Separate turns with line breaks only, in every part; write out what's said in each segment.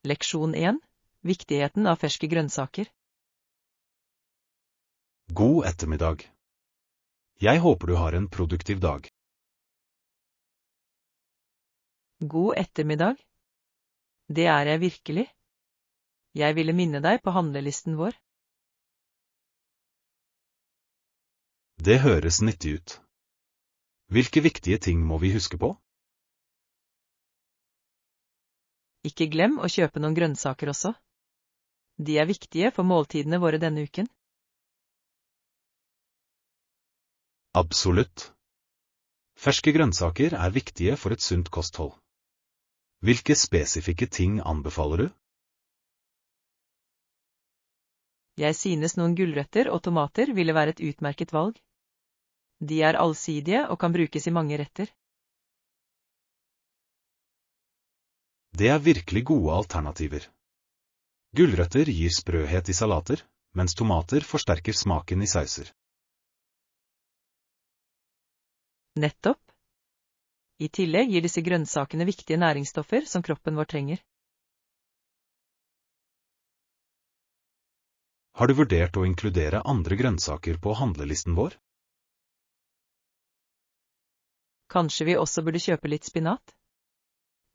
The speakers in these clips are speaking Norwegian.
Leksjon 1. Viktigheten av ferske grønnsaker.
God ettermiddag. Jeg håper du har en produktiv dag.
God ettermiddag. Det er jeg virkelig. Jeg ville minne deg på handlelisten vår.
Det høres nyttig ut. Hvilke viktige ting må vi huske på?
Ikke glem å kjøpe noen grønnsaker også. De er viktige for måltidene våre denne uken.
Absolutt. Ferske grønnsaker er viktige for et sunt kosthold. Hvilke spesifikke ting anbefaler du?
Jeg synes noen gulrøtter og tomater ville være et utmerket valg. De er allsidige og kan brukes i mange retter.
Det er virkelig gode alternativer. Gulrøtter gir sprøhet i salater, mens tomater forsterker smaken i sauser.
Nettopp. I tillegg gir disse grønnsakene viktige næringsstoffer som kroppen vår trenger.
Har du vurdert å inkludere andre grønnsaker på handlelisten vår?
Kanskje vi også burde kjøpe litt spinat?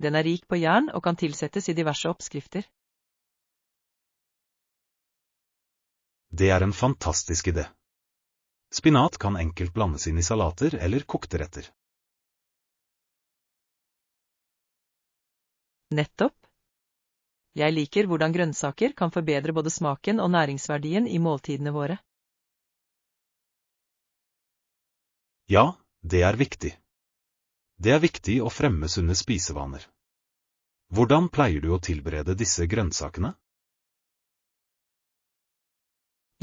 Den er rik på jern og kan tilsettes i diverse oppskrifter.
Det er en fantastisk idé. Spinat kan enkelt blandes inn i salater eller kokte retter.
Nettopp. Jeg liker hvordan grønnsaker kan forbedre både smaken og næringsverdien i måltidene våre.
Ja, det er viktig. Det er viktig å fremme sunne spisevaner. Hvordan pleier du å tilberede disse grønnsakene?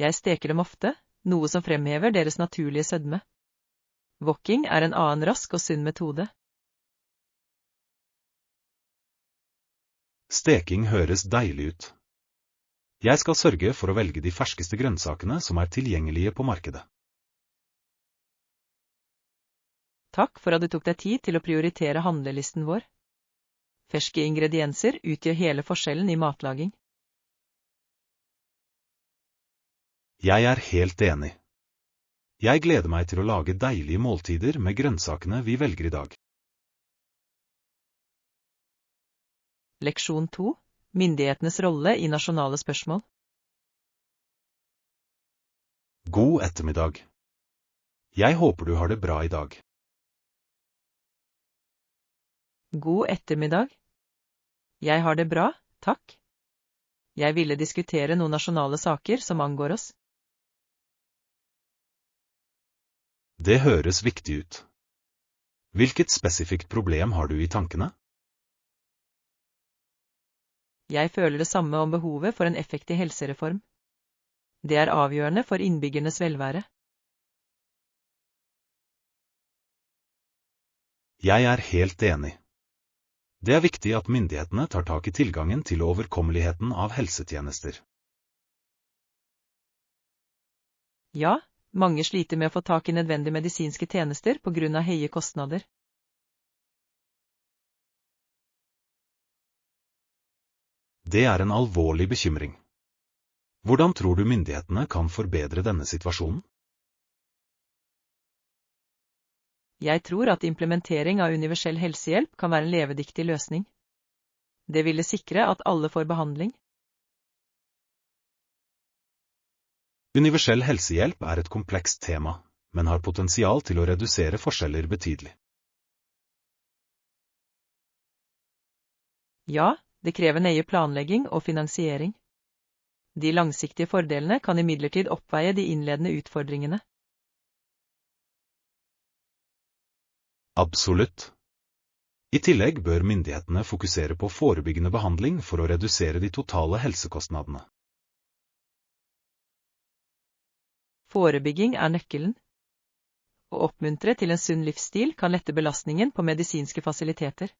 Jeg steker dem ofte, noe som fremhever deres naturlige sødme. Wokking er en annen rask og sunn metode.
Steking høres deilig ut. Jeg skal sørge for å velge de ferskeste grønnsakene som er tilgjengelige på markedet.
Takk for at du tok deg tid til å prioritere handlelisten vår. Ferske ingredienser utgjør hele forskjellen i matlaging.
Jeg er helt enig. Jeg gleder meg til å lage deilige måltider med grønnsakene vi velger i dag.
Leksjon 2. Myndighetenes rolle i nasjonale spørsmål.
God ettermiddag. Jeg håper du har det bra i dag.
God ettermiddag. Jeg har det bra, takk. Jeg ville diskutere noen nasjonale saker som angår oss.
Det høres viktig ut. Hvilket spesifikt problem har du i tankene?
Jeg føler det samme om behovet for en effektiv helsereform. Det er avgjørende for innbyggernes velvære.
Jeg er helt enig. Det er viktig at myndighetene tar tak i tilgangen til overkommeligheten av helsetjenester.
Ja, mange sliter med å få tak i nødvendige medisinske tjenester på grunn av høye kostnader.
Det er en alvorlig bekymring. Hvordan tror du myndighetene kan forbedre denne situasjonen?
Jeg tror at implementering av universell helsehjelp kan være en levedyktig løsning. Det ville sikre at alle får behandling.
Universell helsehjelp er et komplekst tema, men har potensial til å redusere forskjeller betydelig.
Ja, det krever nøye planlegging og finansiering. De langsiktige fordelene kan imidlertid oppveie de innledende utfordringene.
Absolutt. I tillegg bør myndighetene fokusere på forebyggende behandling for å redusere de totale helsekostnadene.
Forebygging er nøkkelen. Å oppmuntre til en sunn livsstil kan lette belastningen på medisinske fasiliteter.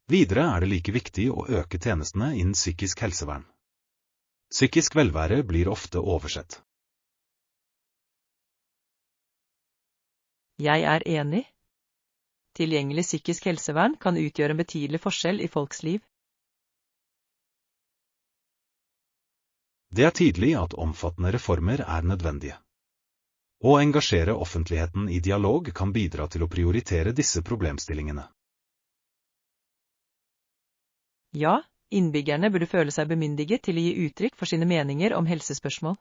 Videre er det like viktig å øke tjenestene innen psykisk helsevern. Psykisk velvære blir ofte oversett.
Jeg er enig. Tilgjengelig psykisk helsevern kan utgjøre en betydelig forskjell i folks liv.
Det er tydelig at omfattende reformer er nødvendige. Å engasjere offentligheten i dialog kan bidra til å prioritere disse problemstillingene.
Ja, innbyggerne burde føle seg bemyndiget til å gi uttrykk for sine meninger om helsespørsmål.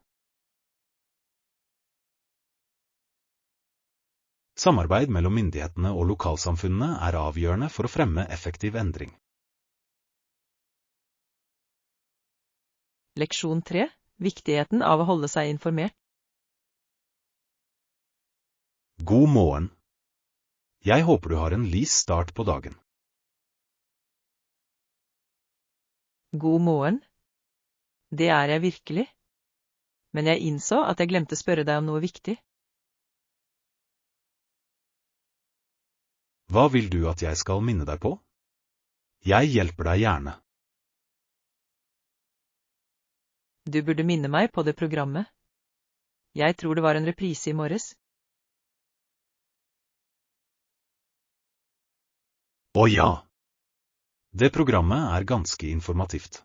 Samarbeid mellom myndighetene og lokalsamfunnene er avgjørende for å fremme effektiv endring.
Leksjon 3. Viktigheten av å holde seg informert.
God morgen. Jeg håper du har en lys start på dagen.
God morgen. Det er jeg virkelig. Men jeg innså at jeg glemte å spørre deg om noe viktig.
Hva vil du at jeg skal minne deg på? Jeg hjelper deg gjerne.
Du burde minne meg på det programmet. Jeg tror det var en reprise i morges.
Å ja! Det programmet er ganske informativt.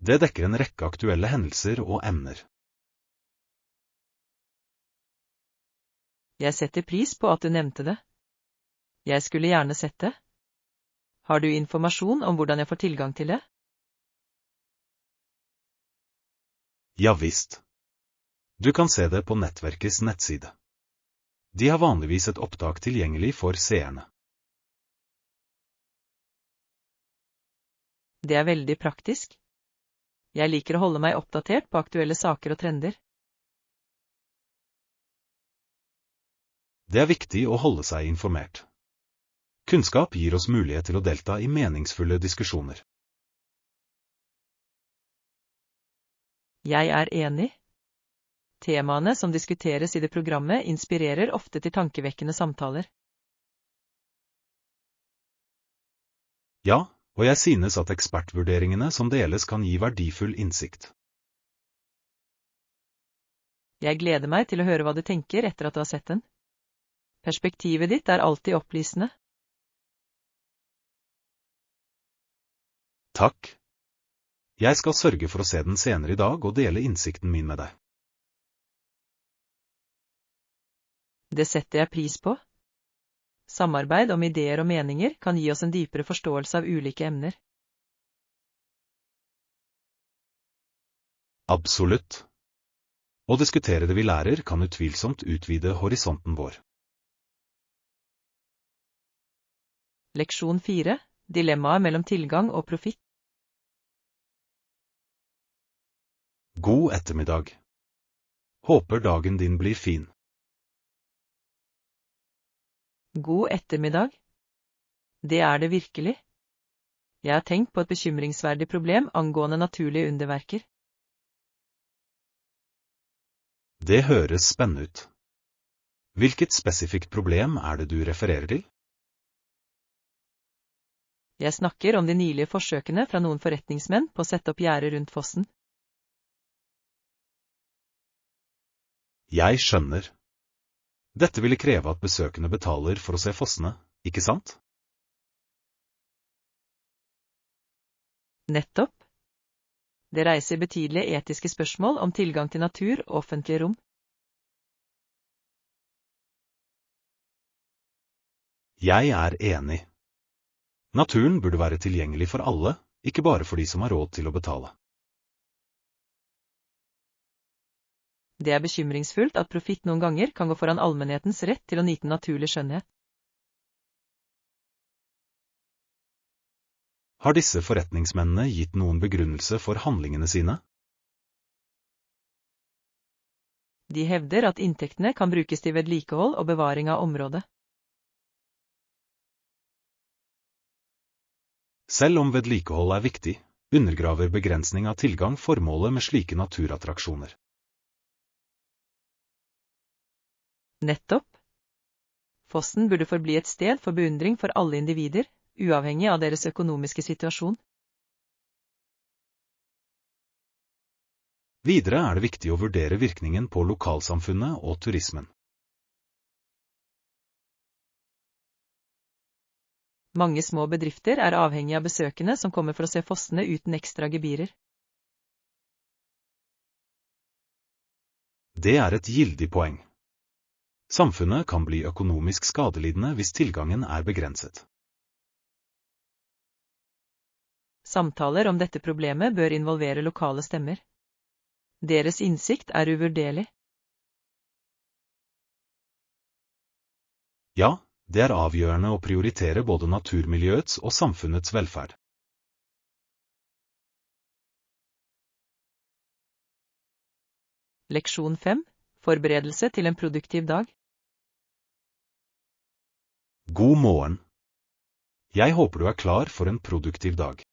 Det dekker en rekke aktuelle hendelser og emner.
Jeg setter pris på at du nevnte det. Jeg skulle gjerne sett det. Har du informasjon om hvordan jeg får tilgang til det?
Ja visst. Du kan se det på nettverkets nettside. De har vanligvis et opptak tilgjengelig for seerne.
Det er veldig praktisk. Jeg liker å holde meg oppdatert på aktuelle saker og trender.
Det er viktig å holde seg informert. Kunnskap gir oss mulighet til å delta i meningsfulle diskusjoner.
Jeg er enig. Temaene som diskuteres i det programmet inspirerer ofte til tankevekkende samtaler.
Ja, og jeg synes at ekspertvurderingene som deles kan gi verdifull innsikt.
Jeg gleder meg til å høre hva du tenker etter at du har sett den. Perspektivet ditt er alltid opplysende.
Takk. Jeg skal sørge for å se den senere i dag og dele innsikten min med deg.
Det setter jeg pris på. Samarbeid om ideer og meninger kan gi oss en dypere forståelse av ulike emner.
Absolutt. Å diskutere det vi lærer kan utvilsomt utvide horisonten vår.
Leksjon 4. Dilemmaet mellom tilgang og profitt.
God ettermiddag. Håper dagen din blir fin.
God ettermiddag. Det er det virkelig. Jeg har tenkt på et bekymringsverdig problem angående naturlige underverker.
Det høres spennende ut. Hvilket spesifikt problem er det du refererer til?
Jeg snakker om de nylige forsøkene fra noen forretningsmenn på å sette opp gjerder rundt fossen.
Jeg skjønner. Dette ville kreve at besøkende betaler for å se fossene, ikke sant?
Nettopp. Det reiser betydelige etiske spørsmål om tilgang til natur og offentlige rom.
Jeg er enig. Naturen burde være tilgjengelig for alle, ikke bare for de som har råd til å betale.
Det er bekymringsfullt at profitt noen ganger kan gå foran allmennhetens rett til å nyte naturlig skjønnhet.
Har disse forretningsmennene gitt noen begrunnelse for handlingene sine?
De hevder at inntektene kan brukes til vedlikehold og bevaring av området.
Selv om vedlikehold er viktig, undergraver begrensning av tilgang formålet med slike naturattraksjoner.
Nettopp. Fossen burde forbli et sted for beundring for alle individer, uavhengig av deres økonomiske situasjon.
Videre er det viktig å vurdere virkningen på lokalsamfunnet og turismen.
Mange små bedrifter er avhengig av besøkende som kommer for å se fossene uten ekstra gebyrer.
Det er et gildig poeng. Samfunnet kan bli økonomisk skadelidende hvis tilgangen er begrenset.
Samtaler om dette problemet bør involvere lokale stemmer. Deres innsikt er uvurderlig.
Ja, det er avgjørende å prioritere både naturmiljøets og samfunnets velferd.
Leksjon 5. Forberedelse til en produktiv dag.
God morgen. Jeg håper du er klar for en produktiv dag.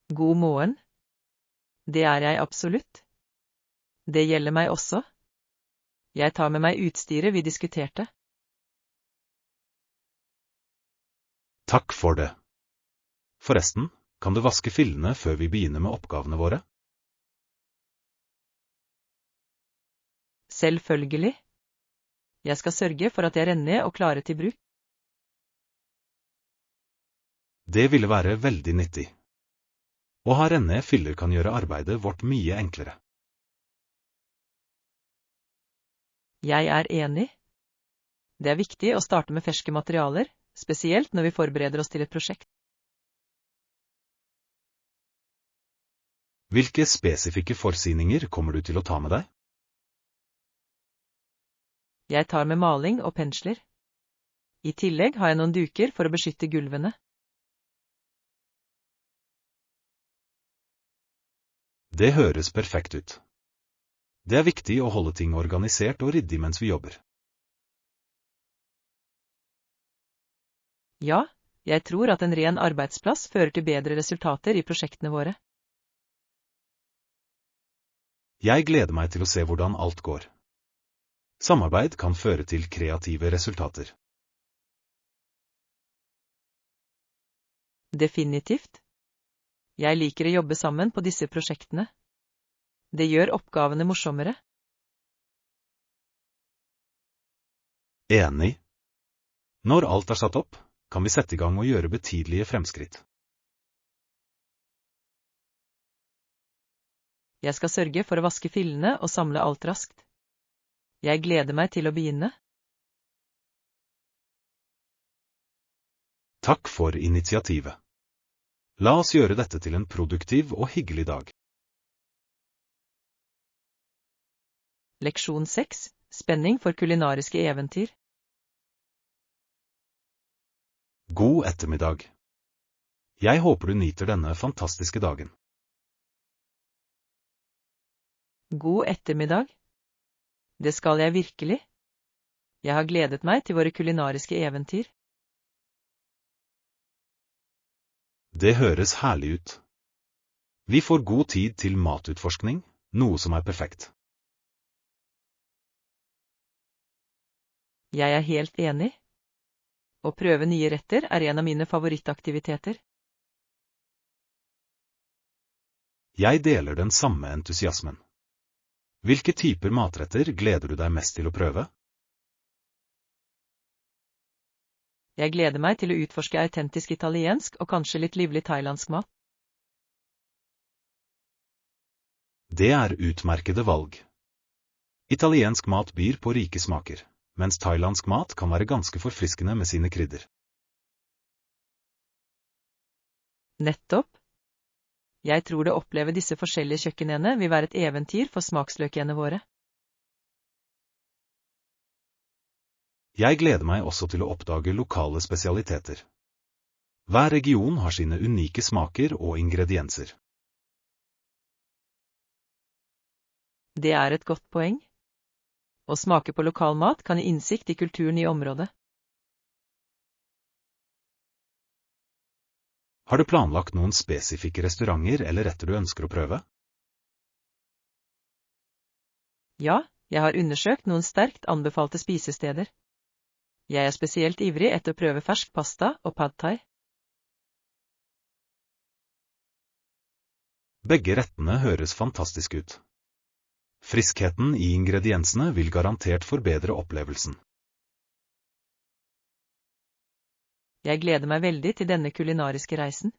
God morgen. Det er jeg absolutt. Det gjelder meg også. Jeg tar med meg utstyret vi diskuterte.
Takk for det. Forresten, kan du vaske fillene før vi begynner med oppgavene våre?
Selvfølgelig. Jeg skal sørge for at jeg renner ned og klare til bruk.
Det ville være veldig nyttig. Å ha rennede filler kan gjøre arbeidet vårt mye enklere.
Jeg er enig. Det er viktig å starte med ferske materialer, spesielt når vi forbereder oss til et prosjekt.
Hvilke spesifikke forsyninger kommer du til å ta med deg?
Jeg tar med maling og pensler. I tillegg har jeg noen duker for å beskytte gulvene.
Det høres perfekt ut. Det er viktig å holde ting organisert og ryddig mens vi jobber.
Ja, jeg tror at en ren arbeidsplass fører til bedre resultater i prosjektene våre.
Jeg gleder meg til å se hvordan alt går. Samarbeid kan føre til kreative resultater.
Definitivt. Jeg liker å jobbe sammen på disse prosjektene. Det gjør oppgavene morsommere.
Enig. Når alt er satt opp, kan vi sette i gang og gjøre betydelige fremskritt.
Jeg skal sørge for å vaske fillene og samle alt raskt. Jeg gleder meg til å begynne.
Takk for initiativet. La oss gjøre dette til en produktiv og hyggelig dag.
Leksjon 6. Spenning for kulinariske eventyr.
God ettermiddag. Jeg håper du nyter denne fantastiske dagen.
God ettermiddag. Det skal jeg virkelig. Jeg har gledet meg til våre kulinariske eventyr.
Det høres herlig ut. Vi får god tid til matutforskning, noe som er perfekt.
Jeg er helt enig. Å prøve nye retter er en av mine favorittaktiviteter.
Jeg deler den samme entusiasmen. Hvilke typer matretter gleder du deg mest til å prøve?
Jeg gleder meg til å utforske autentisk italiensk og kanskje litt livlig thailandsk mat.
Det er utmerkede valg. Italiensk mat byr på rike smaker, mens thailandsk mat kan være ganske forfriskende med sine krydder.
Nettopp. Jeg tror det å oppleve disse forskjellige kjøkkenene vil være et eventyr for smaksløkene våre.
Jeg gleder meg også til å oppdage lokale spesialiteter. Hver region har sine unike smaker og ingredienser.
Det er et godt poeng. Å smake på lokal mat kan gi innsikt i kulturen i området.
Har du planlagt noen spesifikke restauranter eller retter du ønsker å prøve?
Ja, jeg har undersøkt noen sterkt anbefalte spisesteder. Jeg er spesielt ivrig etter å prøve fersk pasta og pad thai.
Begge rettene høres fantastisk ut. Friskheten i ingrediensene vil garantert forbedre opplevelsen.
Jeg gleder meg veldig til denne kulinariske reisen.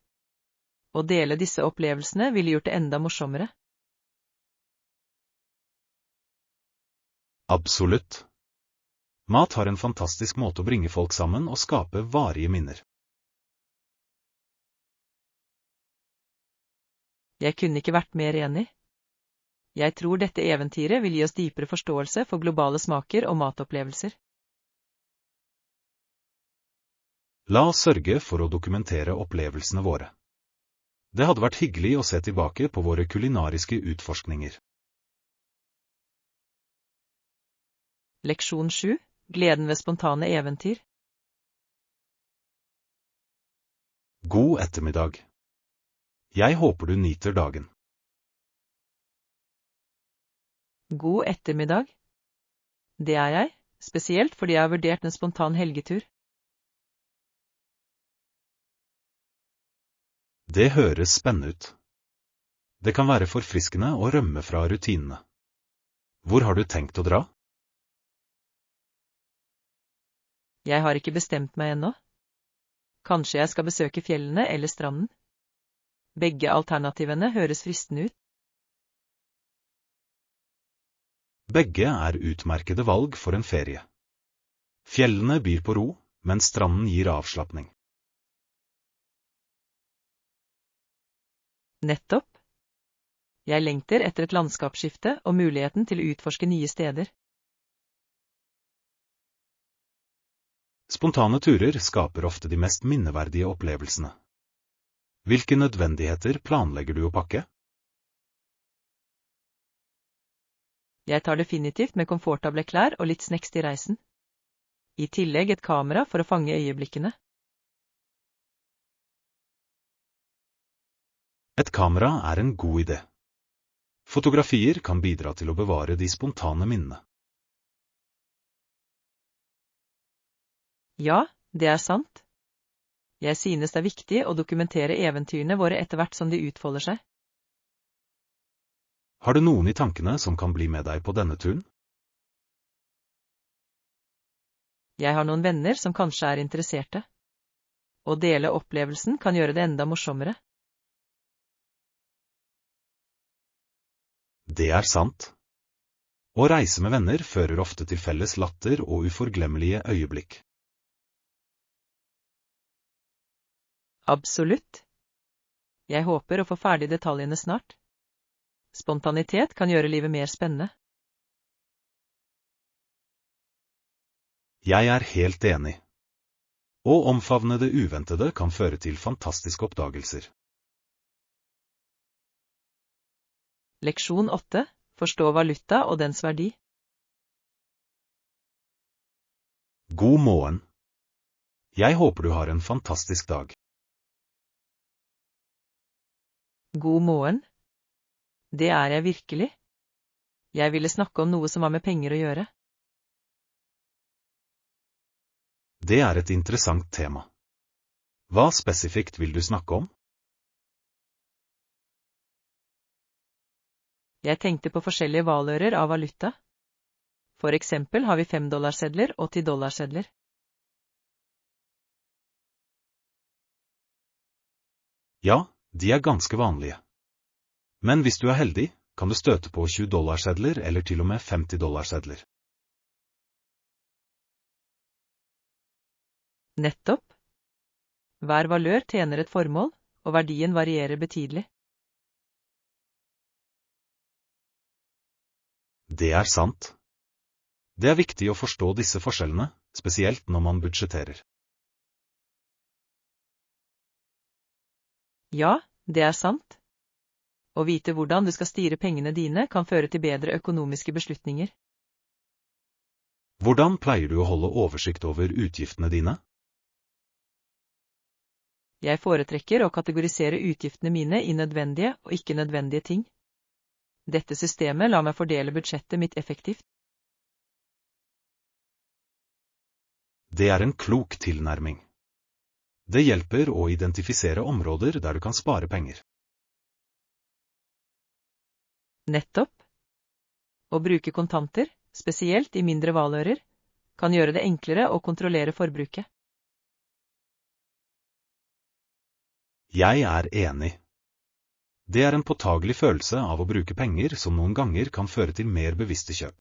Å dele disse opplevelsene ville gjort det enda morsommere.
Absolutt. Mat har en fantastisk måte å bringe folk sammen og skape varige minner.
Jeg kunne ikke vært mer enig. Jeg tror dette eventyret vil gi oss dypere forståelse for globale smaker og matopplevelser.
La oss sørge for å dokumentere opplevelsene våre. Det hadde vært hyggelig å se tilbake på våre kulinariske utforskninger.
Leksjon 7. Gleden ved spontane eventyr.
God ettermiddag. Jeg håper du nyter dagen.
God ettermiddag. Det er jeg, spesielt fordi jeg har vurdert en spontan helgetur.
Det høres spennende ut. Det kan være forfriskende å rømme fra rutinene. Hvor har du tenkt å dra?
Jeg har ikke bestemt meg ennå. Kanskje jeg skal besøke fjellene eller stranden. Begge alternativene høres fristende ut.
Begge er utmerkede valg for en ferie. Fjellene byr på ro, mens stranden gir avslapning.
Nettopp. Jeg lengter etter et landskapsskifte og muligheten til å utforske nye steder.
Spontane turer skaper ofte de mest minneverdige opplevelsene. Hvilke nødvendigheter planlegger du å pakke?
Jeg tar definitivt med komfortable klær og litt snacks til reisen. I tillegg et kamera for å fange øyeblikkene.
Et kamera er en god idé. Fotografier kan bidra til å bevare de spontane minnene.
Ja, det er sant. Jeg synes det er viktig å dokumentere eventyrene våre etter hvert som de utfolder seg.
Har du noen i tankene som kan bli med deg på denne turen?
Jeg har noen venner som kanskje er interesserte. Å dele opplevelsen kan gjøre det enda morsommere.
Det er sant. Å reise med venner fører ofte til felles latter og uforglemmelige øyeblikk.
Absolutt. Jeg håper å få ferdig detaljene snart. Spontanitet kan gjøre livet mer spennende.
Jeg er helt enig. Å omfavne det uventede kan føre til fantastiske oppdagelser.
Leksjon 8. Forstå valuta og dens verdi.
God morgen. Jeg håper du har en fantastisk dag.
God morgen. Det er jeg virkelig. Jeg ville snakke om noe som har med penger å gjøre.
Det er et interessant tema. Hva spesifikt vil du snakke om?
Jeg tenkte på forskjellige valører av valuta. For eksempel har vi 5-dollarsedler og 10-dollarsedler.
Ja, de er ganske vanlige. Men hvis du er heldig, kan du støte på 20-dollarsedler eller til og med 50-dollarsedler.
Nettopp. Hver valør tjener et formål, og verdien varierer betydelig.
Det er sant. Det er viktig å forstå disse forskjellene, spesielt når man budsjetterer.
Ja, det er sant. Å vite hvordan du skal styre pengene dine kan føre til bedre økonomiske beslutninger.
Hvordan pleier du å holde oversikt over utgiftene dine?
Jeg foretrekker å kategorisere utgiftene mine i nødvendige og ikke nødvendige ting. Dette systemet lar meg fordele budsjettet mitt effektivt.
Det er en klok tilnærming. Det hjelper å identifisere områder der du kan spare penger.
Nettopp. Å bruke kontanter, spesielt i mindre valører, kan gjøre det enklere å kontrollere forbruket.
Jeg er enig. Det er en påtagelig følelse av å bruke penger som noen ganger kan føre til mer bevisste kjøp.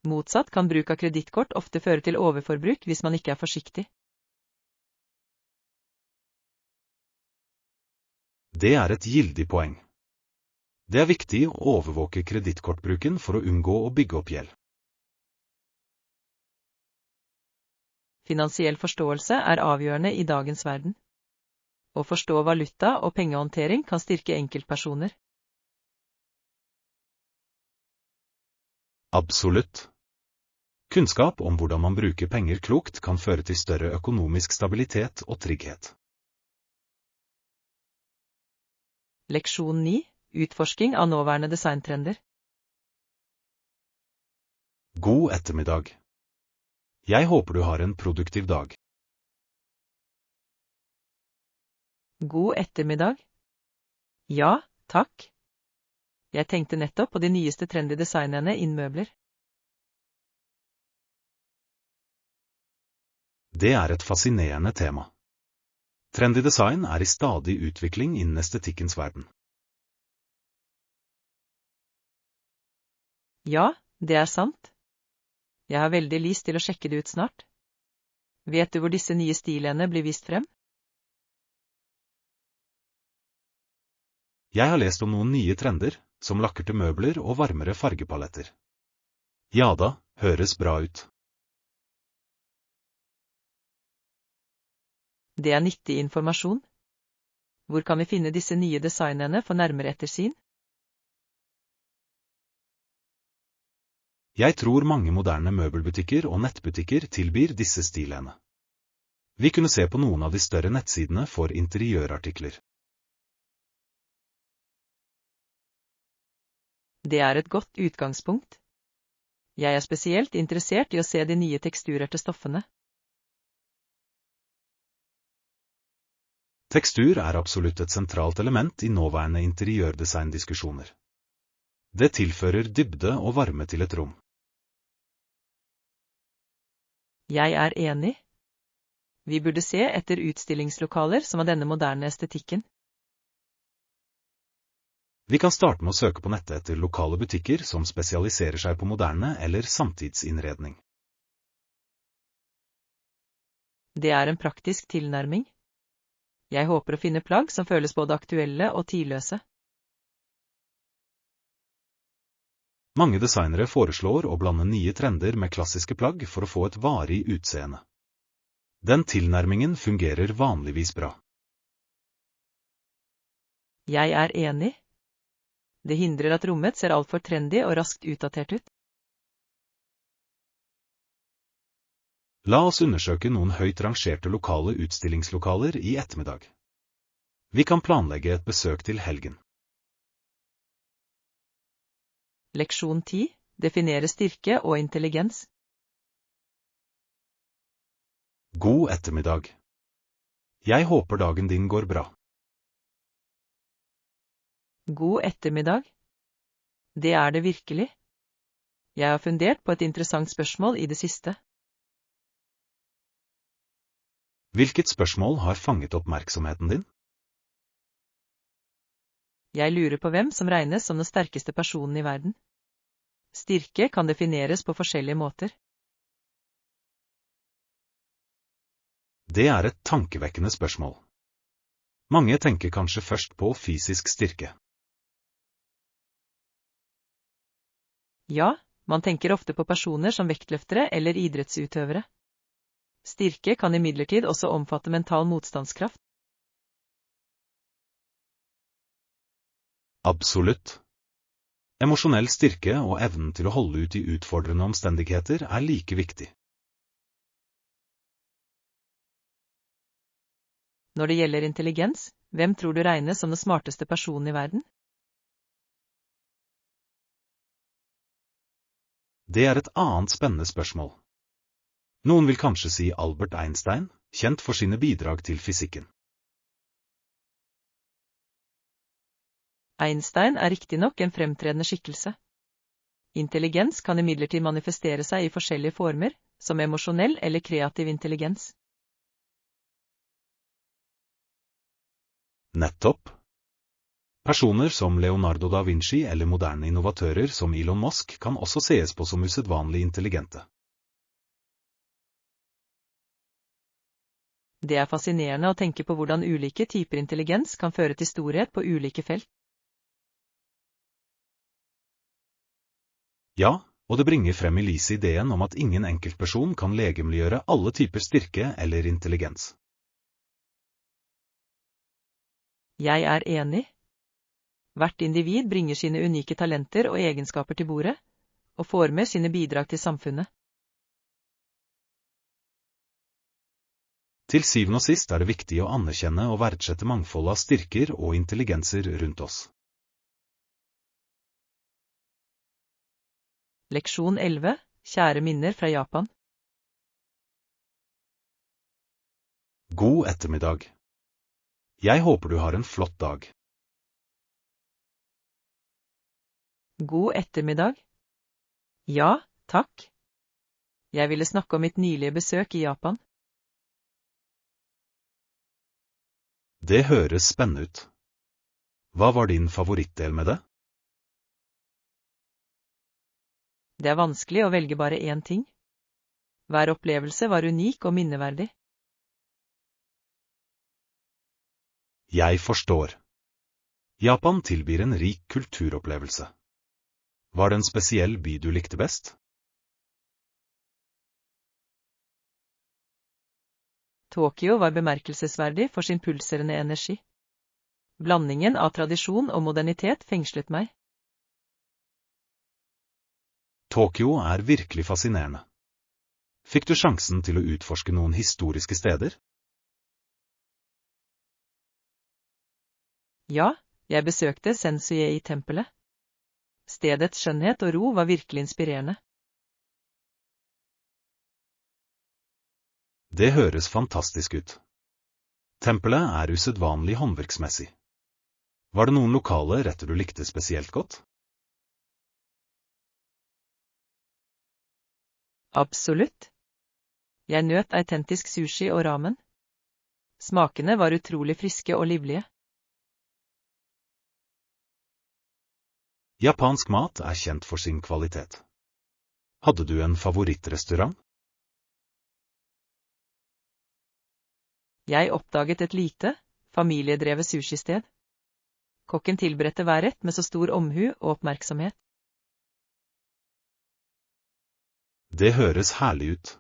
Motsatt kan bruk av kredittkort ofte føre til overforbruk hvis man ikke er forsiktig.
Det er et gildig poeng. Det er viktig å overvåke kredittkortbruken for å unngå å bygge opp gjeld.
Finansiell forståelse er avgjørende i dagens verden. Å forstå valuta og pengehåndtering kan styrke enkeltpersoner.
Absolutt. Kunnskap om hvordan man bruker penger klokt kan føre til større økonomisk stabilitet og trygghet.
Leksjon 9. Utforsking av nåværende designtrender.
God ettermiddag. Jeg håper du har en produktiv dag.
God ettermiddag. Ja, takk. Jeg tenkte nettopp på de nyeste trendy designerne innen møbler.
Det er et fascinerende tema. Trendy design er i stadig utvikling innen estetikkens verden.
Ja, det er sant. Jeg har veldig lyst til å sjekke det ut snart. Vet du hvor disse nye stilene blir vist frem?
Jeg har lest om noen nye trender, som lakkerte møbler og varmere fargepaletter. Ja da, høres bra ut.
Det er nyttig informasjon. Hvor kan vi finne disse nye designerne for nærmere ettersyn?
Jeg tror mange moderne møbelbutikker og nettbutikker tilbyr disse stilene. Vi kunne se på noen av de større nettsidene for interiørartikler.
Det er et godt utgangspunkt. Jeg er spesielt interessert i å se de nye teksturerte stoffene.
Tekstur er absolutt et sentralt element i nåværende interiørdesign-diskusjoner. Det tilfører dybde og varme til et rom.
Jeg er enig. Vi burde se etter utstillingslokaler som har denne moderne estetikken.
Vi kan starte med å søke på nettet etter lokale butikker som spesialiserer seg på moderne eller samtidsinnredning.
Det er en praktisk tilnærming. Jeg håper å finne plagg som føles både aktuelle og tidløse.
Mange designere foreslår å blande nye trender med klassiske plagg for å få et varig utseende. Den tilnærmingen fungerer vanligvis bra.
Jeg er enig. Det hindrer at rommet ser altfor trendy og raskt utdatert ut.
La oss undersøke noen høyt rangerte lokale utstillingslokaler i ettermiddag. Vi kan planlegge et besøk til helgen.
Leksjon 10. Definere styrke og intelligens.
God ettermiddag. Jeg håper dagen din går bra.
God ettermiddag. Det er det virkelig. Jeg har fundert på et interessant spørsmål i det siste.
Hvilket spørsmål har fanget oppmerksomheten din?
Jeg lurer på hvem som regnes som den sterkeste personen i verden. Styrke kan defineres på forskjellige måter.
Det er et tankevekkende spørsmål. Mange tenker kanskje først på fysisk styrke.
Ja, man tenker ofte på personer som vektløftere eller idrettsutøvere. Styrke kan imidlertid også omfatte mental motstandskraft.
Absolutt. Emosjonell styrke og evnen til å holde ut i utfordrende omstendigheter er like viktig.
Når det gjelder intelligens, hvem tror du regnes som den smarteste personen i verden?
Det er et annet spennende spørsmål. Noen vil kanskje si Albert Einstein, kjent for sine bidrag til fysikken.
Einstein er riktignok en fremtredende skikkelse. Intelligens kan imidlertid manifestere seg i forskjellige former, som emosjonell eller kreativ intelligens.
Nettopp. Personer som Leonardo da Vinci eller moderne innovatører som Elon Musk kan også sees på som usedvanlig intelligente.
Det er fascinerende å tenke på hvordan ulike typer intelligens kan føre til storhet på ulike felt.
Ja, og det bringer frem i lyset ideen om at ingen enkeltperson kan legemliggjøre alle typer styrke eller intelligens.
Jeg er enig. Hvert individ bringer sine unike talenter og egenskaper til bordet, og får med sine bidrag til samfunnet.
Til syvende og sist er det viktig å anerkjenne og verdsette mangfoldet av styrker og intelligenser rundt oss.
Leksjon 11. Kjære minner fra Japan.
God ettermiddag. Jeg håper du har en flott dag.
God ettermiddag. Ja, takk. Jeg ville snakke om mitt nylige besøk i Japan.
Det høres spennende ut. Hva var din favorittdel med det?
Det er vanskelig å velge bare én ting. Hver opplevelse var unik og minneverdig.
Jeg forstår. Japan tilbyr en rik kulturopplevelse. Var det en spesiell by du likte best?
Tokyo var bemerkelsesverdig for sin pulserende energi. Blandingen av tradisjon og modernitet fengslet meg.
Tokyo er virkelig fascinerende. Fikk du sjansen til å utforske noen historiske steder?
Ja, jeg besøkte Sensuei-tempelet. Stedets skjønnhet og ro var virkelig inspirerende.
Det høres fantastisk ut. Tempelet er usedvanlig håndverksmessig. Var det noen lokale retter du likte spesielt godt?
Absolutt. Jeg nøt autentisk sushi og ramen. Smakene var utrolig friske og livlige.
Japansk mat er kjent for sin kvalitet. Hadde du en favorittrestaurant?
Jeg oppdaget et lite, familiedrevet sushisted. Kokken tilberedte hver rett med så stor omhu og oppmerksomhet.
Det høres herlig ut.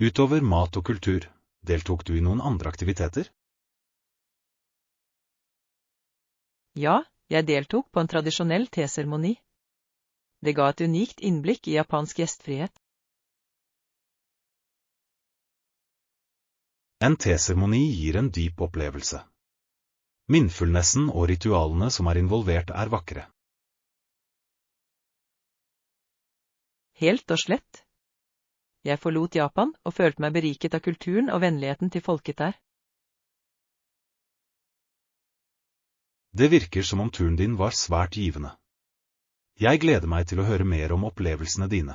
Utover mat og kultur, deltok du i noen andre aktiviteter?
Ja, jeg deltok på en tradisjonell teseremoni. Det ga et unikt innblikk i japansk gjestfrihet.
En teseremoni gir en dyp opplevelse. Mindfulnessen og ritualene som er involvert er vakre.
Helt og slett. Jeg forlot Japan og følte meg beriket av kulturen og vennligheten til folket der.
Det virker som om turen din var svært givende. Jeg gleder meg til å høre mer om opplevelsene dine.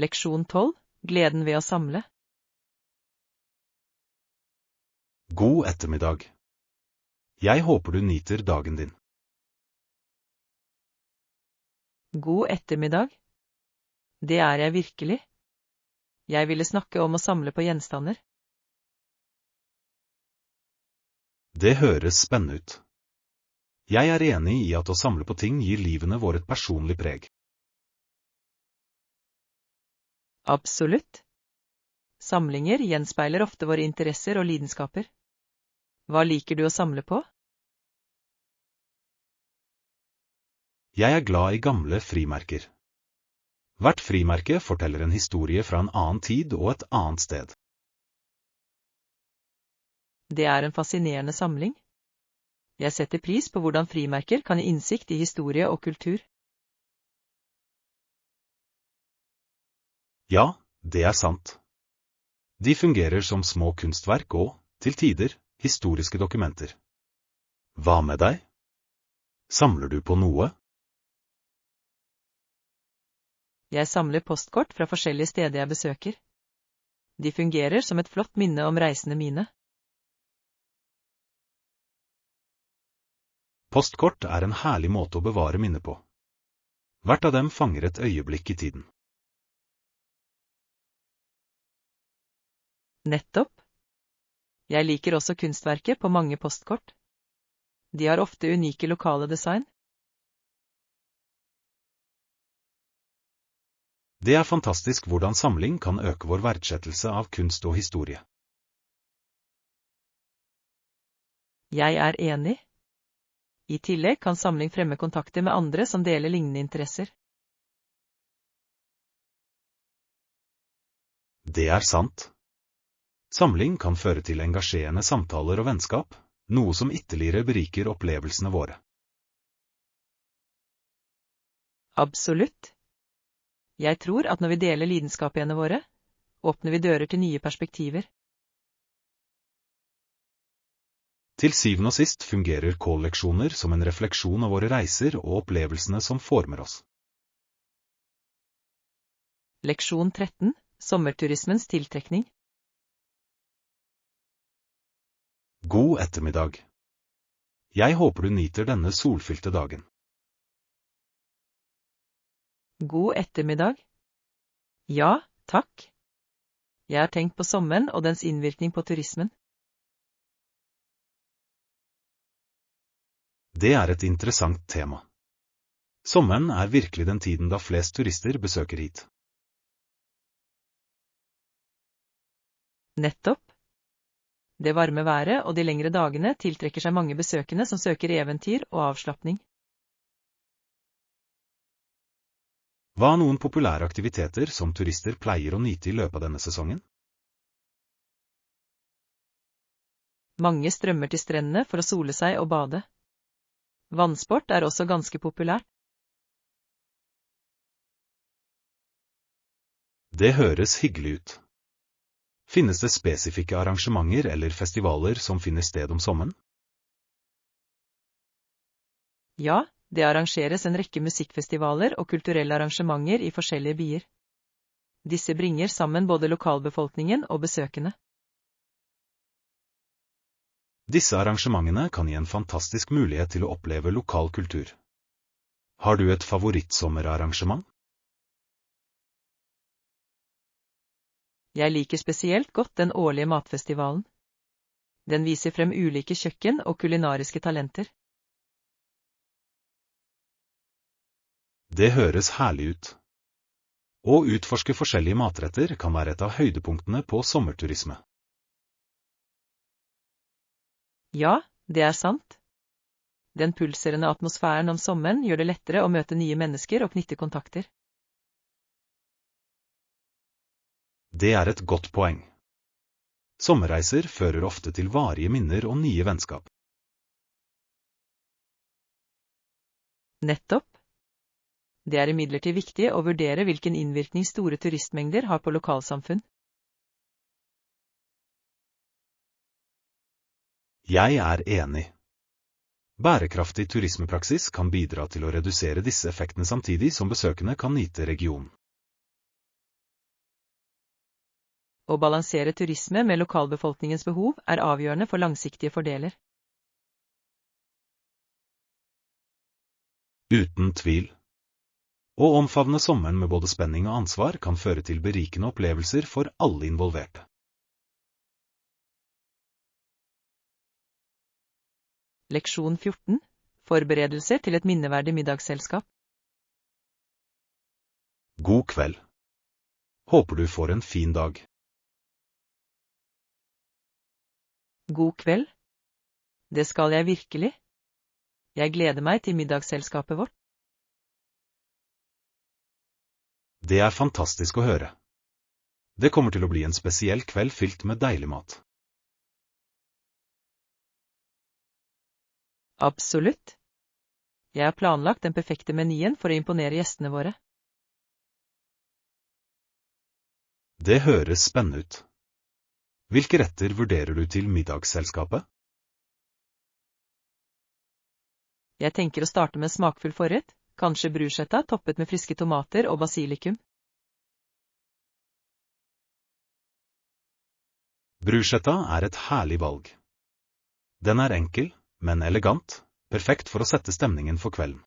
Leksjon 12. Gleden ved å samle.
God ettermiddag. Jeg håper du nyter dagen din.
God ettermiddag. Det er jeg virkelig. Jeg ville snakke om å samle på gjenstander.
Det høres spennende ut. Jeg er enig i at å samle på ting gir livene våre et personlig preg.
Absolutt. Samlinger gjenspeiler ofte våre interesser og lidenskaper. Hva liker du å samle på?
Jeg er glad i gamle frimerker. Hvert frimerke forteller en historie fra en annen tid og et annet sted.
Det er en fascinerende samling. Jeg setter pris på hvordan frimerker kan gi innsikt i historie og kultur.
Ja, det er sant. De fungerer som små kunstverk og, til tider, historiske dokumenter. Hva med deg? Samler du på noe?
Jeg samler postkort fra forskjellige steder jeg besøker. De fungerer som et flott minne om reisene mine.
Postkort er en herlig måte å bevare minner på. Hvert av dem fanger et øyeblikk i tiden.
Nettopp. Jeg liker også kunstverket på mange postkort. De har ofte unike lokale design.
Det er fantastisk hvordan samling kan øke vår verdsettelse av kunst og historie.
Jeg er enig. I tillegg kan samling fremme kontakter med andre som deler lignende interesser.
Det er sant. Samling kan føre til engasjerende samtaler og vennskap, noe som ytterligere beriker opplevelsene våre.
Absolutt. Jeg tror at når vi deler lidenskapene våre, åpner vi dører til nye perspektiver.
Til syvende og sist fungerer kolleksjoner som en refleksjon av våre reiser og opplevelsene som former oss.
Leksjon 13. Sommerturismens tiltrekning.
God ettermiddag. Jeg håper du nyter denne solfylte dagen.
God ettermiddag. Ja, takk. Jeg har tenkt på sommeren og dens innvirkning på turismen.
Det er et interessant tema. Sommeren er virkelig den tiden da flest turister besøker hit.
Nettopp. Det varme været og de lengre dagene tiltrekker seg mange besøkende som søker eventyr og avslapning.
Hva er noen populære aktiviteter som turister pleier å nyte i løpet av denne sesongen?
Mange strømmer til strendene for å sole seg og bade. Vannsport er også ganske populært.
Det høres hyggelig ut. Finnes det spesifikke arrangementer eller festivaler som finner sted om sommeren?
Ja, det arrangeres en rekke musikkfestivaler og kulturelle arrangementer i forskjellige byer. Disse bringer sammen både lokalbefolkningen og besøkende.
Disse arrangementene kan gi en fantastisk mulighet til å oppleve lokal kultur. Har du et favorittsommerarrangement?
Jeg liker spesielt godt den årlige matfestivalen. Den viser frem ulike kjøkken og kulinariske talenter.
Det høres herlig ut. Å utforske forskjellige matretter kan være et av høydepunktene på sommerturisme.
Ja, det er sant. Den pulserende atmosfæren om sommeren gjør det lettere å møte nye mennesker og knytte kontakter.
Det er et godt poeng. Sommerreiser fører ofte til varige minner og nye vennskap.
Nettopp. Det er imidlertid viktig å vurdere hvilken innvirkning store turistmengder har på lokalsamfunn.
Jeg er enig. Bærekraftig turismepraksis kan bidra til å redusere disse effektene samtidig som besøkende kan nyte regionen.
Å balansere turisme med lokalbefolkningens behov er avgjørende for langsiktige fordeler.
Uten tvil. Å omfavne sommeren med både spenning og ansvar kan føre til berikende opplevelser for alle involverte.
Leksjon 14. Forberedelser til et minneverdig middagsselskap.
God kveld. Håper du får en fin dag.
God kveld. Det skal jeg virkelig. Jeg gleder meg til middagsselskapet vårt.
Det er fantastisk å høre. Det kommer til å bli en spesiell kveld fylt med deilig mat.
Absolutt. Jeg har planlagt den perfekte menyen for å imponere gjestene våre.
Det høres spennende ut. Hvilke retter vurderer du til middagsselskapet?
Jeg tenker å starte med en smakfull forrett, kanskje bruschetta toppet med friske tomater og basilikum.
Bruschetta er et herlig valg. Den er enkel, men elegant, perfekt for å sette stemningen for kvelden.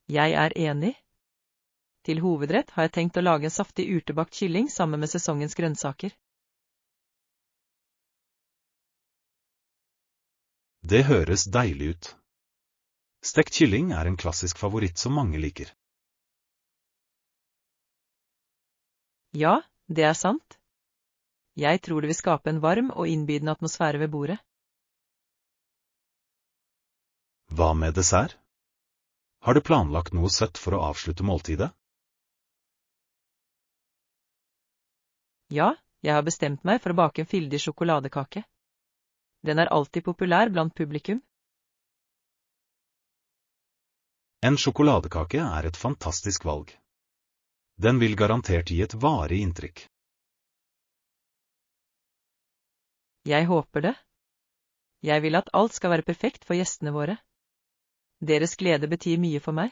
Jeg er enig. Til hovedrett har jeg tenkt å lage en saftig urtebakt kylling sammen med sesongens grønnsaker.
Det høres deilig ut. Stekt kylling er en klassisk favoritt som mange liker.
Ja, det er sant. Jeg tror det vil skape en varm og innbydende atmosfære ved bordet.
Hva med dessert? Har du planlagt noe søtt for å avslutte måltidet?
Ja, jeg har bestemt meg for å bake en fyldig sjokoladekake. Den er alltid populær blant publikum.
En sjokoladekake er et fantastisk valg. Den vil garantert gi et varig inntrykk.
Jeg håper det. Jeg vil at alt skal være perfekt for gjestene våre. Deres glede betyr mye for meg.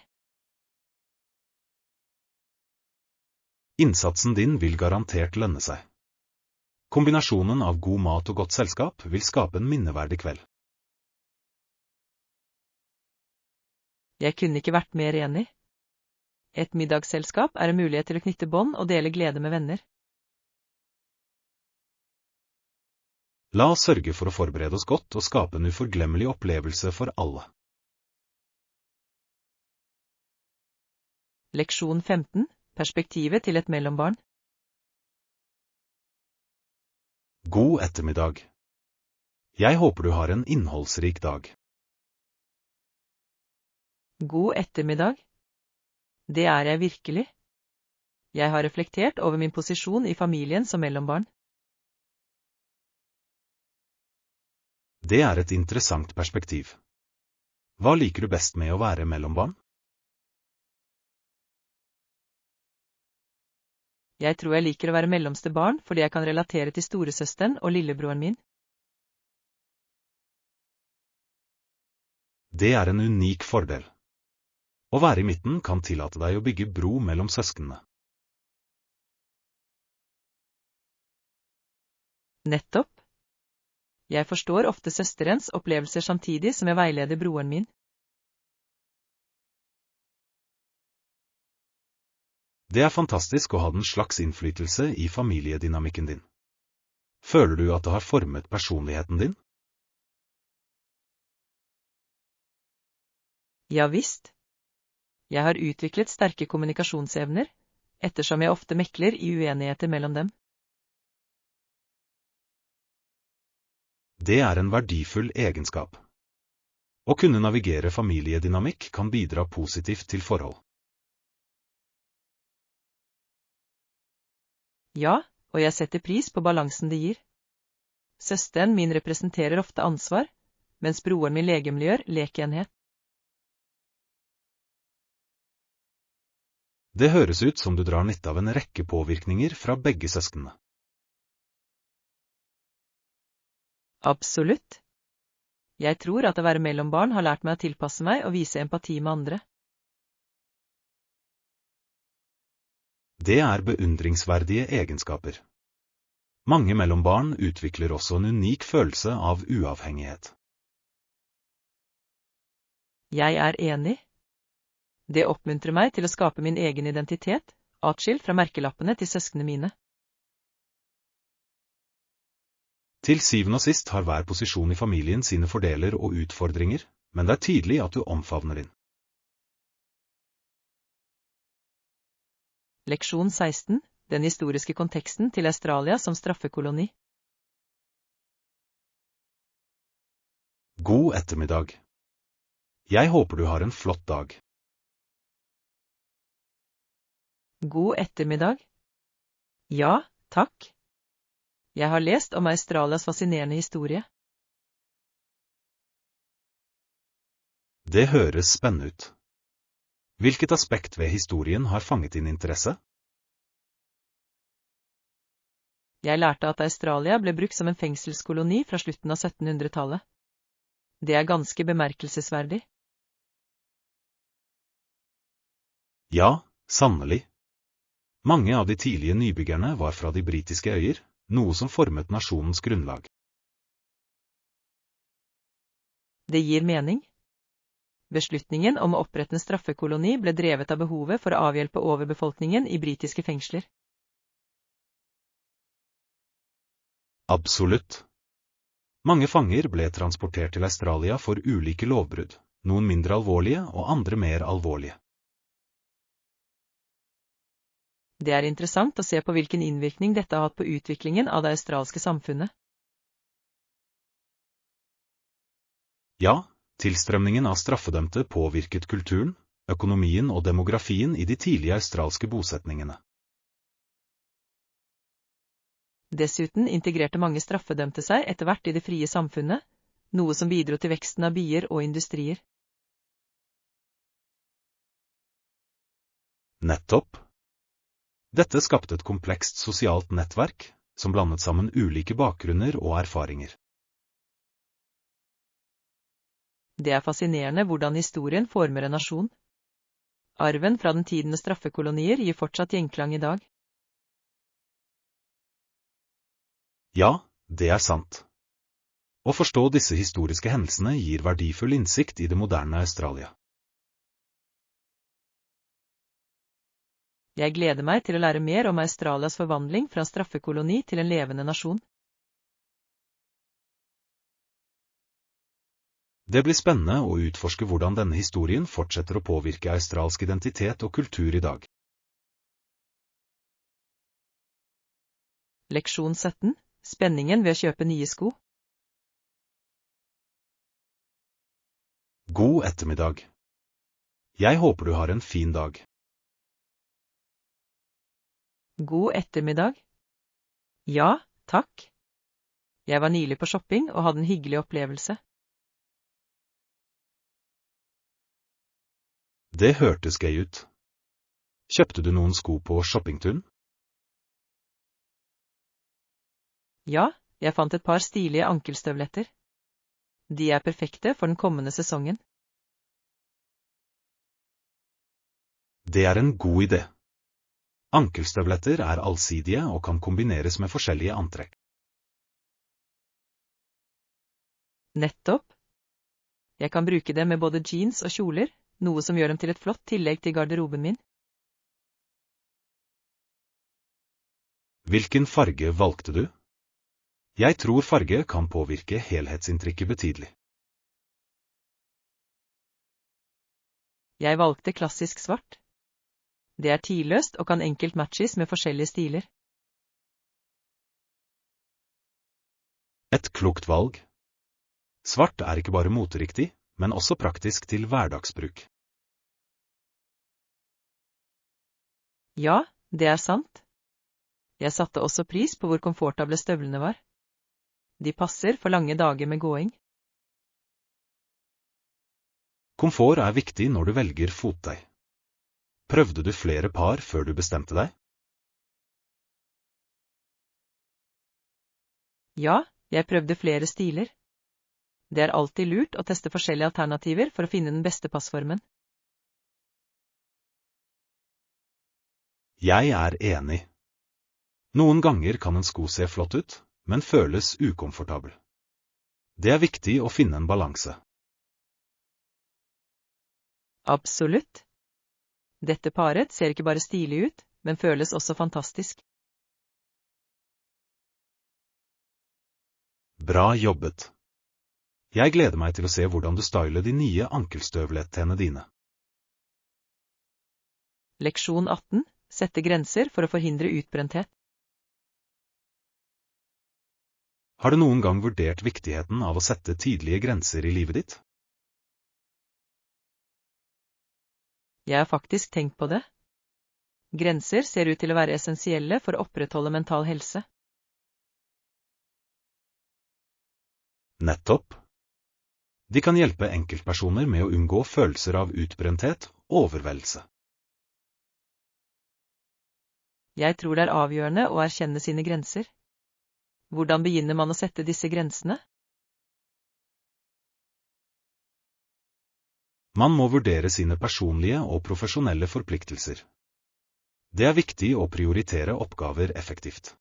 Innsatsen din vil garantert lønne seg. Kombinasjonen av god mat og godt selskap vil skape en minneverdig kveld.
Jeg kunne ikke vært mer enig. Et middagsselskap er en mulighet til å knytte bånd og dele glede med venner.
La oss sørge for å forberede oss godt og skape en uforglemmelig opplevelse for alle.
Leksjon 15. Perspektivet til et mellombarn.
God ettermiddag. Jeg håper du har en innholdsrik dag.
God ettermiddag. Det er jeg virkelig. Jeg har reflektert over min posisjon i familien som mellombarn.
Det er et interessant perspektiv. Hva liker du best med å være mellombarn?
Jeg tror jeg liker å være mellomste barn fordi jeg kan relatere til storesøsteren og lillebroren min.
Det er en unik fordel. Å være i midten kan tillate deg å bygge bro mellom søsknene.
Nettopp. Jeg forstår ofte søsterens opplevelser samtidig som jeg veileder broren min.
Det er fantastisk å ha den slags innflytelse i familiedynamikken din. Føler du at det har formet personligheten din?
Ja visst. Jeg har utviklet sterke kommunikasjonsevner, ettersom jeg ofte mekler i uenigheter mellom dem.
Det er en verdifull egenskap. Å kunne navigere familiedynamikk kan bidra positivt til forhold.
Ja, og jeg setter pris på balansen det gir. Søsteren min representerer ofte ansvar, mens broren min legemliggjør lekenhet.
Det høres ut som du drar nytte av en rekke påvirkninger fra begge søsknene.
Absolutt. Jeg tror at å være mellombarn har lært meg å tilpasse meg og vise empati med andre.
Det er beundringsverdige egenskaper. Mange mellombarn utvikler også en unik følelse av uavhengighet.
Jeg er enig. Det oppmuntrer meg til å skape min egen identitet, atskilt fra merkelappene til søsknene mine.
Til syvende og sist har hver posisjon i familien sine fordeler og utfordringer, men det er tydelig at du omfavner din.
Leksjon 16. Den historiske konteksten til Australia som straffekoloni.
God ettermiddag. Jeg håper du har en flott dag.
God ettermiddag. Ja, takk. Jeg har lest om Australias fascinerende historie.
Det høres spennende ut. Hvilket aspekt ved historien har fanget din interesse?
Jeg lærte at Australia ble brukt som en fengselskoloni fra slutten av 1700-tallet. Det er ganske bemerkelsesverdig.
Ja, sannelig. Mange av de tidlige nybyggerne var fra de britiske øyer, noe som formet nasjonens grunnlag.
Det gir mening. Beslutningen om å opprette en straffekoloni ble drevet av behovet for å avhjelpe overbefolkningen i britiske fengsler.
Absolutt. Mange fanger ble transportert til Australia for ulike lovbrudd, noen mindre alvorlige og andre mer alvorlige.
Det er interessant å se på hvilken innvirkning dette har hatt på utviklingen av det australske samfunnet.
Ja, tilstrømningen av straffedømte påvirket kulturen, økonomien og demografien i de tidlige australske bosetningene.
Dessuten integrerte mange straffedømte seg etter hvert i det frie samfunnet, noe som bidro til veksten av byer og industrier.
Nettopp. Dette skapte et komplekst sosialt nettverk, som blandet sammen ulike bakgrunner og erfaringer.
Det er fascinerende hvordan historien former en nasjon. Arven fra den tiden med straffekolonier gir fortsatt gjenklang i dag.
Ja, det er sant. Å forstå disse historiske hendelsene gir verdifull innsikt i det moderne Australia.
Jeg gleder meg til å lære mer om Australias forvandling fra en straffekoloni til en levende nasjon.
Det blir spennende å utforske hvordan denne historien fortsetter å påvirke australsk identitet og kultur i dag.
Leksjon 17. Spenningen ved å kjøpe nye sko.
God ettermiddag. Jeg håper du har en fin dag.
God ettermiddag. Ja, takk. Jeg var nylig på shopping og hadde en hyggelig opplevelse.
Det hørtes gøy ut. Kjøpte du noen sko på shoppingturen?
Ja, jeg fant et par stilige ankelstøvletter. De er perfekte for den kommende sesongen.
Det er en god idé. Ankelstøvletter er allsidige og kan kombineres med forskjellige antrekk.
Nettopp. Jeg kan bruke dem med både jeans og kjoler, noe som gjør dem til et flott tillegg til garderoben min.
Hvilken farge valgte du? Jeg tror farge kan påvirke helhetsinntrykket betydelig.
Jeg valgte klassisk svart. Det er tidløst og kan enkelt matches med forskjellige stiler.
Et klokt valg. Svart er ikke bare moteriktig, men også praktisk til hverdagsbruk.
Ja, det er sant. Jeg satte også pris på hvor komfortable støvlene var. De passer for lange dager med gåing.
Komfort er viktig når du velger fottøy. Prøvde du flere par før du bestemte deg?
Ja, jeg prøvde flere stiler. Det er alltid lurt å teste forskjellige alternativer for å finne den beste passformen.
Jeg er enig. Noen ganger kan en sko se flott ut, men føles ukomfortabel. Det er viktig å finne en balanse.
Absolutt. Dette paret ser ikke bare stilig ut, men føles også fantastisk.
Bra jobbet. Jeg gleder meg til å se hvordan du styler de nye ankelstøvlettene dine.
Leksjon 18. Sette grenser for å forhindre utbrenthet.
Har du noen gang vurdert viktigheten av å sette tydelige grenser i livet ditt?
Jeg har faktisk tenkt på det. Grenser ser ut til å være essensielle for å opprettholde mental helse.
Nettopp. De kan hjelpe enkeltpersoner med å unngå følelser av utbrenthet og overveldelse.
Jeg tror det er avgjørende å erkjenne sine grenser. Hvordan begynner man å sette disse grensene?
Man må vurdere sine personlige og profesjonelle forpliktelser. Det er viktig å prioritere oppgaver effektivt.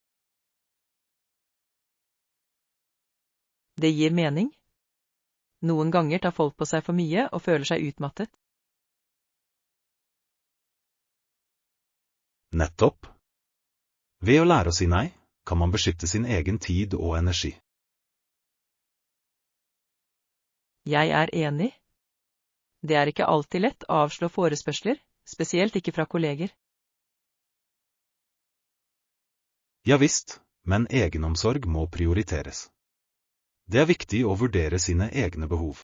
Det gir mening. Noen ganger tar folk på seg for mye og føler seg utmattet.
Nettopp. Ved å lære å si nei, kan man beskytte sin egen tid og energi.
Jeg er enig. Det er ikke alltid lett å avslå forespørsler, spesielt ikke fra kolleger.
Ja visst, men egenomsorg må prioriteres. Det er viktig å vurdere sine egne behov.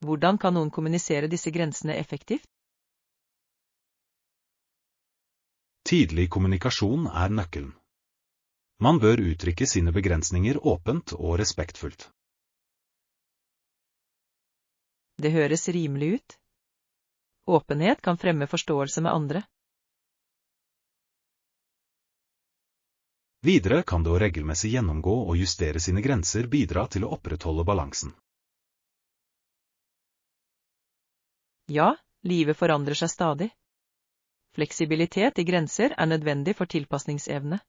Hvordan kan noen kommunisere disse grensene effektivt?
Tidlig kommunikasjon er nøkkelen. Man bør uttrykke sine begrensninger åpent og respektfullt.
Det høres rimelig ut. Åpenhet kan fremme forståelse med andre.
Videre kan det å regelmessig gjennomgå og justere sine grenser bidra til å opprettholde balansen.
Ja, livet forandrer seg stadig. Fleksibilitet i grenser er nødvendig for tilpasningsevne.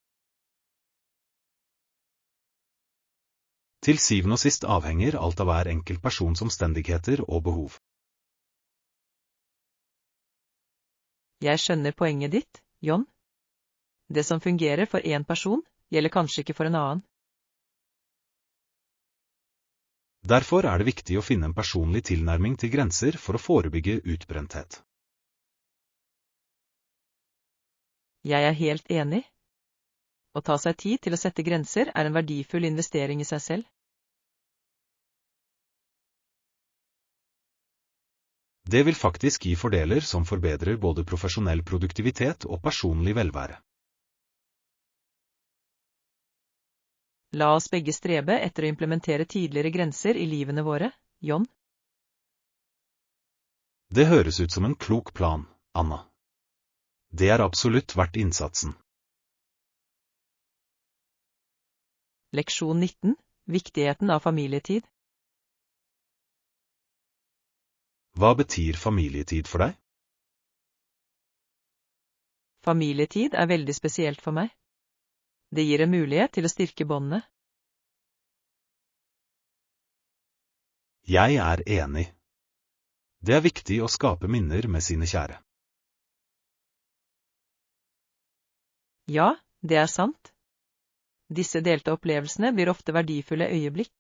Til syvende og sist avhenger alt av hver enkelt persons omstendigheter og behov.
Jeg skjønner poenget ditt, John. Det som fungerer for en person, gjelder kanskje ikke for en annen.
Derfor er det viktig å finne en personlig tilnærming til grenser for å forebygge utbrenthet.
Jeg er helt enig. Å ta seg tid til å sette grenser er en verdifull investering i seg selv.
Det vil faktisk gi fordeler som forbedrer både profesjonell produktivitet og personlig velvære.
La oss begge strebe etter å implementere tidligere grenser i livene våre, John.
Det høres ut som en klok plan, Anna. Det er absolutt verdt innsatsen.
Leksjon 19. Viktigheten av familietid.
Hva betyr familietid for deg?
Familietid er veldig spesielt for meg. Det gir en mulighet til å styrke båndene.
Jeg er enig. Det er viktig å skape minner med sine kjære.
Ja, det er sant. Disse delte opplevelsene blir ofte verdifulle øyeblikk.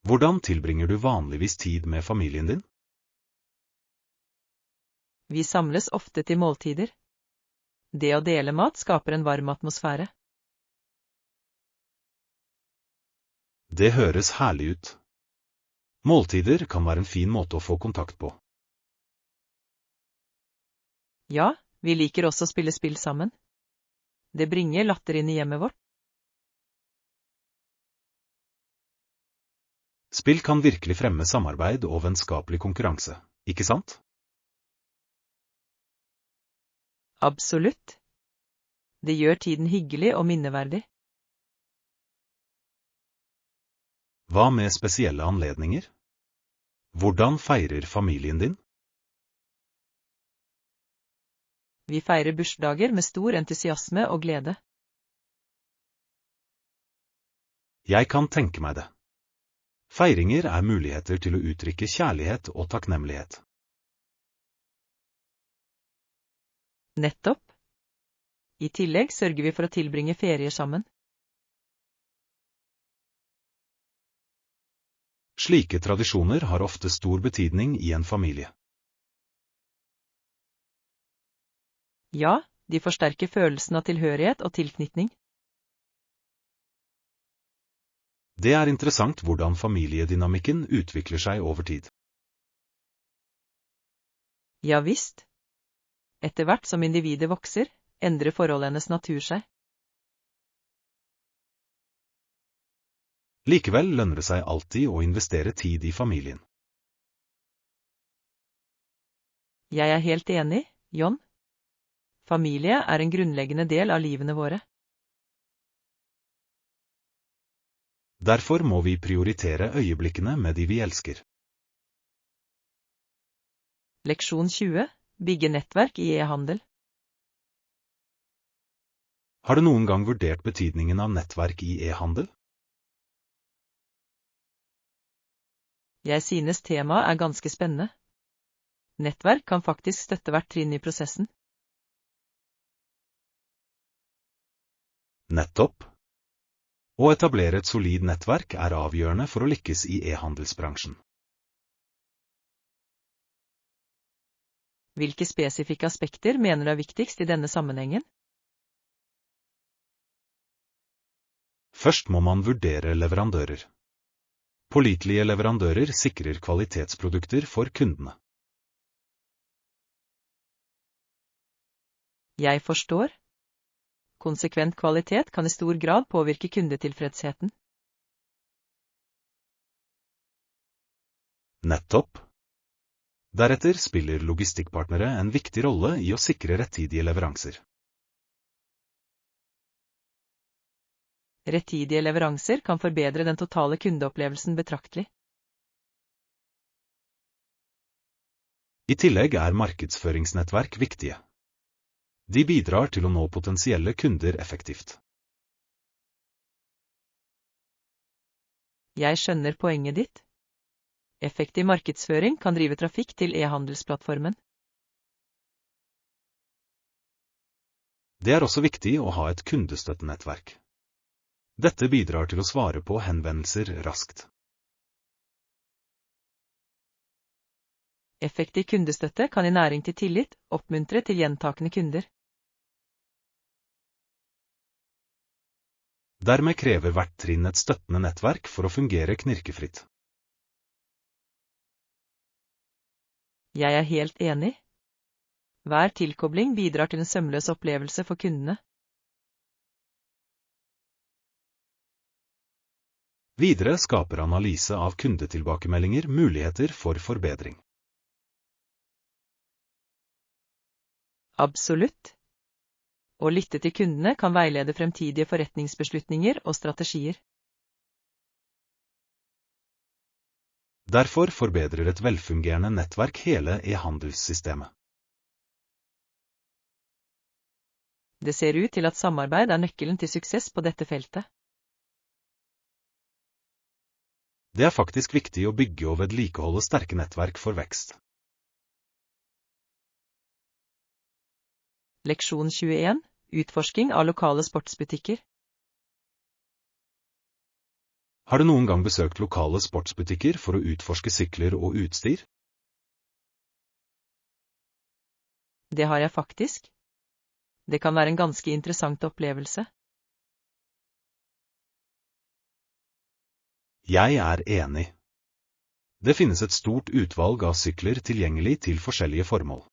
Hvordan tilbringer du vanligvis tid med familien din?
Vi samles ofte til måltider. Det å dele mat skaper en varm atmosfære.
Det høres herlig ut. Måltider kan være en fin måte å få kontakt på.
Ja, vi liker også å spille spill sammen. Det bringer latter inn i hjemmet vårt.
Spill kan virkelig fremme samarbeid og vennskapelig konkurranse, ikke sant?
Absolutt. Det gjør tiden hyggelig og minneverdig.
Hva med spesielle anledninger? Hvordan feirer familien din?
Vi feirer bursdager med stor entusiasme og glede.
Jeg kan tenke meg det. Feiringer er muligheter til å uttrykke kjærlighet og takknemlighet.
Nettopp. I tillegg sørger vi for å tilbringe ferier sammen.
Slike tradisjoner har ofte stor betydning i en familie.
Ja, de forsterker følelsen av tilhørighet og tilknytning.
Det er interessant hvordan familiedynamikken utvikler seg over tid.
Ja visst. Etter hvert som individet vokser, endrer forholdenes natur seg.
Likevel lønner det seg alltid å investere tid i familien.
Jeg er helt enig, John. Familie er en grunnleggende del av livene våre.
Derfor må vi prioritere øyeblikkene med de vi elsker.
Leksjon 20. Bygge nettverk i e-handel.
Har du noen gang vurdert betydningen av nettverk i e-handel?
Jeg synes temaet er ganske spennende. Nettverk kan faktisk støtte hvert trinn i prosessen.
Nettopp. Å etablere et solid nettverk er avgjørende for å lykkes i e-handelsbransjen.
Hvilke spesifikke aspekter mener du er viktigst i denne sammenhengen?
Først må man vurdere leverandører. Pålitelige leverandører sikrer kvalitetsprodukter for kundene.
Jeg forstår. Konsekvent kvalitet kan i stor grad påvirke kundetilfredsheten.
Nettopp. Deretter spiller logistikkpartnere en viktig rolle i å sikre rettidige leveranser.
Rettidige leveranser kan forbedre den totale kundeopplevelsen betraktelig.
I tillegg er markedsføringsnettverk viktige. De bidrar til å nå potensielle kunder effektivt.
Jeg skjønner poenget ditt. Effektiv markedsføring kan drive trafikk til e-handelsplattformen.
Det er også viktig å ha et kundestøttenettverk. Dette bidrar til å svare på henvendelser raskt.
Effektiv kundestøtte kan gi næring til tillit, oppmuntre til gjentakende kunder.
Dermed krever hvert trinn et støttende nettverk for å fungere knirkefritt.
Jeg er helt enig. Hver tilkobling bidrar til en sømløs opplevelse for kundene.
Videre skaper analyse av kundetilbakemeldinger muligheter for forbedring.
Absolutt. Å lytte til kundene kan veilede fremtidige forretningsbeslutninger og strategier.
Derfor forbedrer et velfungerende nettverk hele e-handelssystemet.
Det ser ut til at samarbeid er nøkkelen til suksess på dette feltet.
Det er faktisk viktig å bygge og vedlikeholde sterke nettverk for vekst.
Leksjon 21. Utforsking av lokale sportsbutikker.
Har du noen gang besøkt lokale sportsbutikker for å utforske sykler og utstyr?
Det har jeg faktisk. Det kan være en ganske interessant opplevelse.
Jeg er enig. Det finnes et stort utvalg av sykler tilgjengelig til forskjellige formål.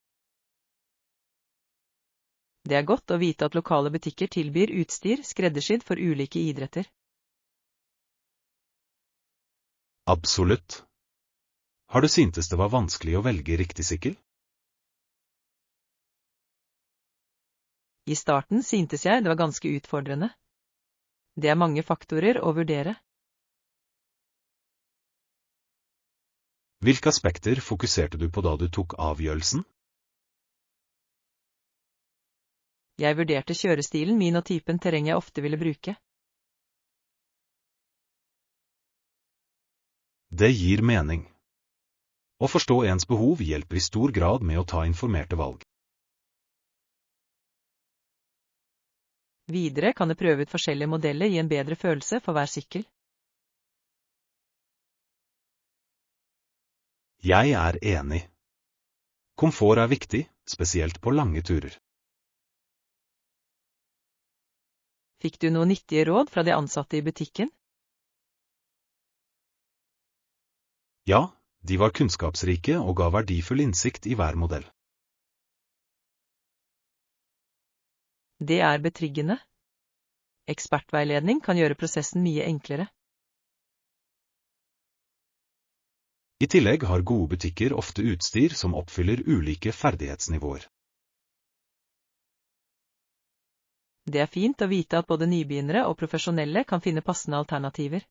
Det er godt å vite at lokale butikker tilbyr utstyr skreddersydd for ulike idretter.
Absolutt. Har du syntes det var vanskelig å velge riktig sykkel?
I starten syntes jeg det var ganske utfordrende. Det er mange faktorer å vurdere.
Hvilke aspekter fokuserte du på da du tok avgjørelsen?
Jeg vurderte kjørestilen min og typen terreng jeg ofte ville bruke.
Det gir mening. Å forstå ens behov hjelper i stor grad med å ta informerte valg.
Videre kan du prøve ut forskjellige modeller gi en bedre følelse for hver sykkel.
Jeg er enig. Komfort er viktig, spesielt på lange turer.
Fikk du noen nyttige råd fra de ansatte i butikken?
Ja, de var kunnskapsrike og ga verdifull innsikt i hver modell.
Det er betryggende. Ekspertveiledning kan gjøre prosessen mye enklere.
I tillegg har gode butikker ofte utstyr som oppfyller ulike ferdighetsnivåer.
Det er fint å vite at både nybegynnere og profesjonelle kan finne passende alternativer.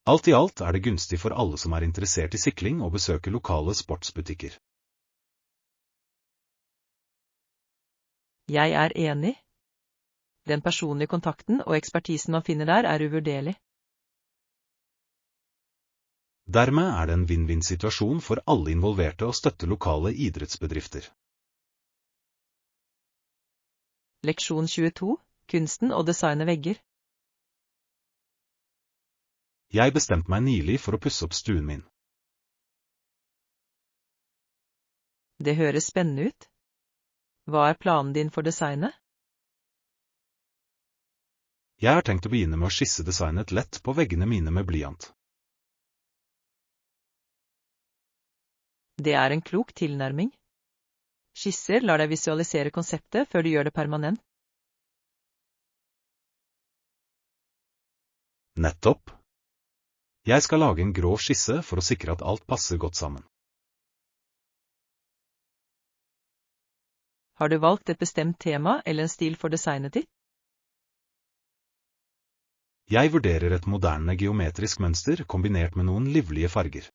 Alt i alt er det gunstig for alle som er interessert i sykling å besøke lokale sportsbutikker.
Jeg er enig. Den personlige kontakten og ekspertisen man finner der er uvurderlig.
Dermed er det en vinn-vinn-situasjon for alle involverte å støtte lokale idrettsbedrifter.
Leksjon 22. Kunsten å designe vegger.
Jeg bestemte meg nylig for å pusse opp stuen min.
Det høres spennende ut. Hva er planen din for designet?
Jeg har tenkt å begynne med å skisse designet lett på veggene mine med blyant.
Det er en klok tilnærming. Skisser lar deg visualisere konseptet før du gjør det permanent.
Nettopp. Jeg skal lage en grov skisse for å sikre at alt passer godt sammen.
Har du valgt et bestemt tema eller en stil for designet ditt?
Jeg vurderer et moderne geometrisk mønster kombinert med noen livlige farger.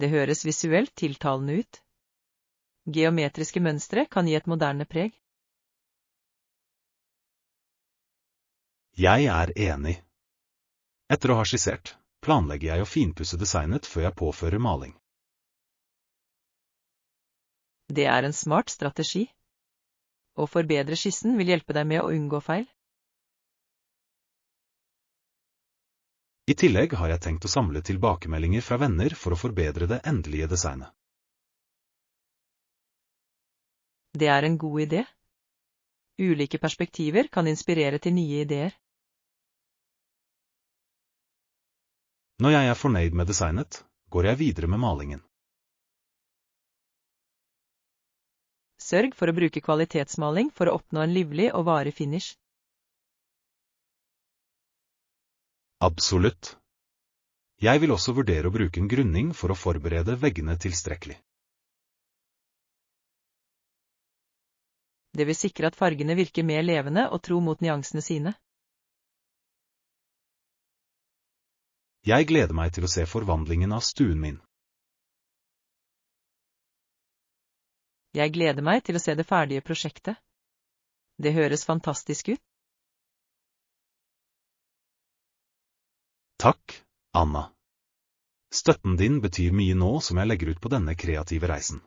Det høres visuelt tiltalende ut. Geometriske mønstre kan gi et moderne preg.
Jeg er enig. Etter å ha skissert, planlegger jeg å finpusse designet før jeg påfører maling.
Det er en smart strategi. Å forbedre skissen vil hjelpe deg med å unngå feil.
I tillegg har jeg tenkt å samle tilbakemeldinger fra venner for å forbedre det endelige designet.
Det er en god idé. Ulike perspektiver kan inspirere til nye ideer.
Når jeg er fornøyd med designet, går jeg videre med malingen.
Sørg for å bruke kvalitetsmaling for å oppnå en livlig og varig finish.
Absolutt. Jeg vil også vurdere å bruke en grunning for å forberede veggene tilstrekkelig.
Det vil sikre at fargene virker mer levende og tro mot nyansene sine.
Jeg gleder meg til å se forvandlingen av stuen min.
Jeg gleder meg til å se det ferdige prosjektet. Det høres fantastisk ut.
Takk, Anna. Støtten din betyr mye nå som jeg legger ut på denne kreative reisen.